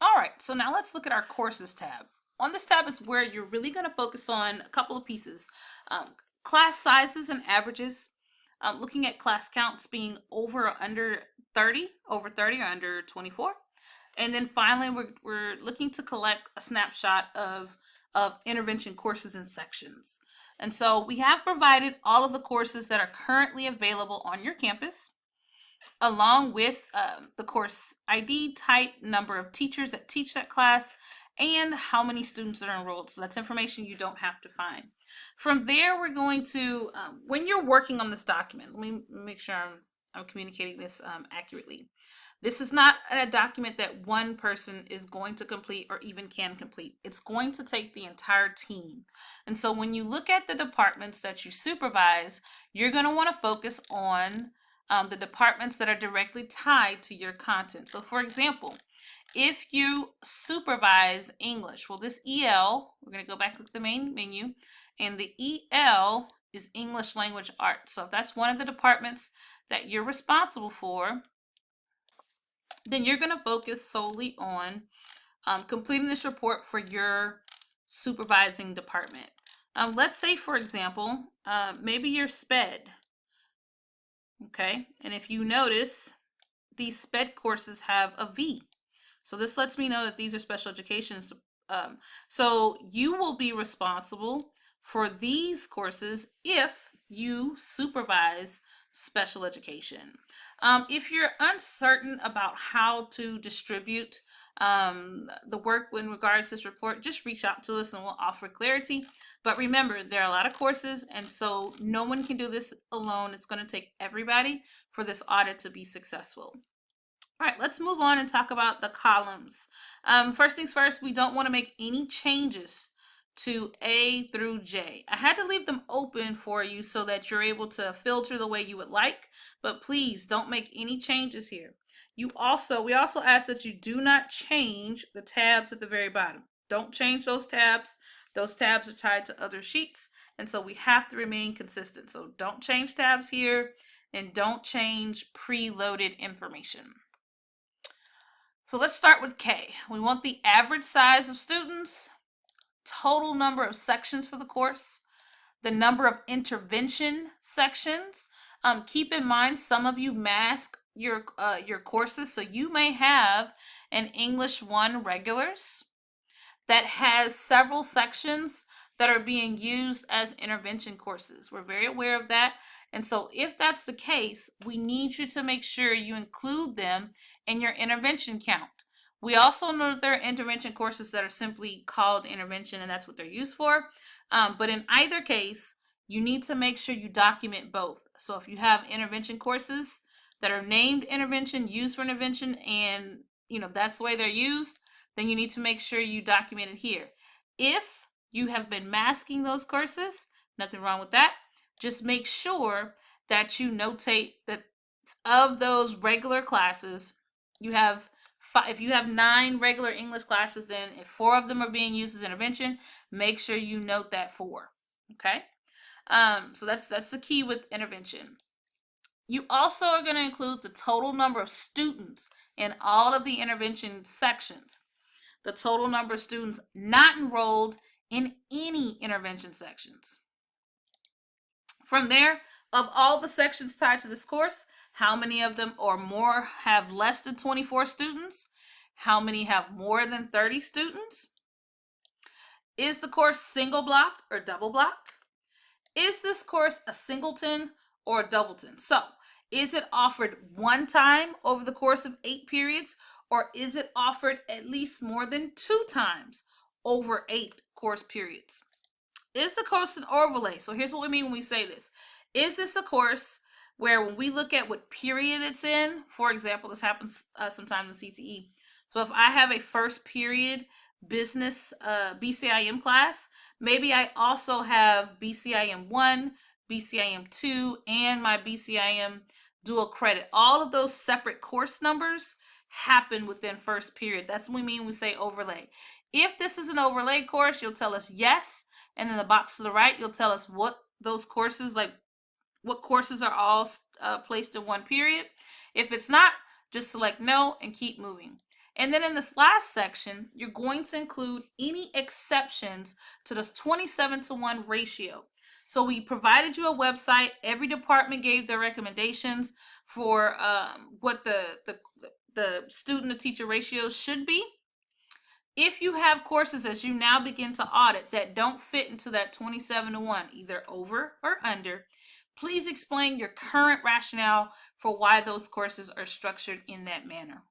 All right, so now let's look at our courses tab. On this tab is where you're really going to focus on a couple of pieces. Um, Class sizes and averages, looking at class counts being over or under 30, over 30 or under 24. And then finally, we're looking to collect a snapshot of intervention courses and sections. And so we have provided all of the courses that are currently available on your campus, along with the course ID, type, number of teachers that teach that class, and how many students are enrolled. So that's information you don't have to find. From there, we're going to, when you're working on this document, let me make sure I'm communicating this accurately. This is not a document that one person is going to complete or even can complete. It's going to take the entire team. And so when you look at the departments that you supervise, you're going to want to focus on the departments that are directly tied to your content. So for example, if you supervise English, well, this EL, we're going to go back to the main menu, and the EL is English Language Arts. So if that's one of the departments that you're responsible for, then you're going to focus solely on completing this report for your supervising department. Let's say, for example, maybe you're SPED, okay? And if you notice, these SPED courses have a V. So this lets me know that these are special educations. So you will be responsible for these courses if you supervise special education. If you're uncertain about how to distribute the work in regards to this report, just reach out to us and we'll offer clarity. But remember, there are a lot of courses, and so no one can do this alone. It's going to take everybody for this audit to be successful. All right, let's move on and talk about the columns. First things first, we don't want to make any changes to A through J. I had to leave them open for you so that you're able to filter the way you would like, but please don't make any changes here. We also ask that you do not change the tabs at the very bottom. Don't change those tabs. Those tabs are tied to other sheets, and so we have to remain consistent. So don't change tabs here, and don't change preloaded information. So let's start with K. We want the average size of students, total number of sections for the course, the number of intervention sections. Keep in mind, some of you mask your courses, so you may have an English 1 regulars that has several sections that are being used as intervention courses. We're very aware of that. And so if that's the case, we need you to make sure you include them in your intervention count. We also know that there are intervention courses that are simply called intervention, and that's what they're used for. But in either case, you need to make sure you document both. So if you have intervention courses that are named intervention, used for intervention, and that's the way they're used, then you need to make sure you document it here. If you have been masking those courses, nothing wrong with that. Just make sure that you notate that of those regular classes, you have if you have 9 regular English classes, then if 4 of them are being used as intervention, make sure you note that 4. Okay, so that's the key with intervention. You also are going to include the total number of students in all of the intervention sections, the total number of students not enrolled in any intervention sections. From there, of all the sections tied to this course, how many of them or more have less than 24 students? How many have more than 30 students? Is the course single blocked or double blocked? Is this course a singleton or a doubleton? So, is it offered one time over the course of 8 periods, or is it offered at least more than 2 times over 8 course periods? Is the course an overlay? So here's what we mean when we say this. Is this a course where when we look at what period it's in, for example, this happens sometimes in CTE. So if I have a first period business BCIM class, maybe I also have BCIM 1, BCIM 2, and my BCIM dual credit. All of those separate course numbers happen within first period. That's what we mean when we say overlay. If this is an overlay course, you'll tell us yes, and in the box to the right, you'll tell us what those courses, like what courses are all placed in one period. If it's not, just select no and keep moving. And then in this last section, you're going to include any exceptions to this 27-to-1 ratio. So we provided you a website. Every department gave their recommendations for what the student to teacher ratio should be. If you have courses as you now begin to audit that don't fit into that 27-to-1, either over or under, please explain your current rationale for why those courses are structured in that manner.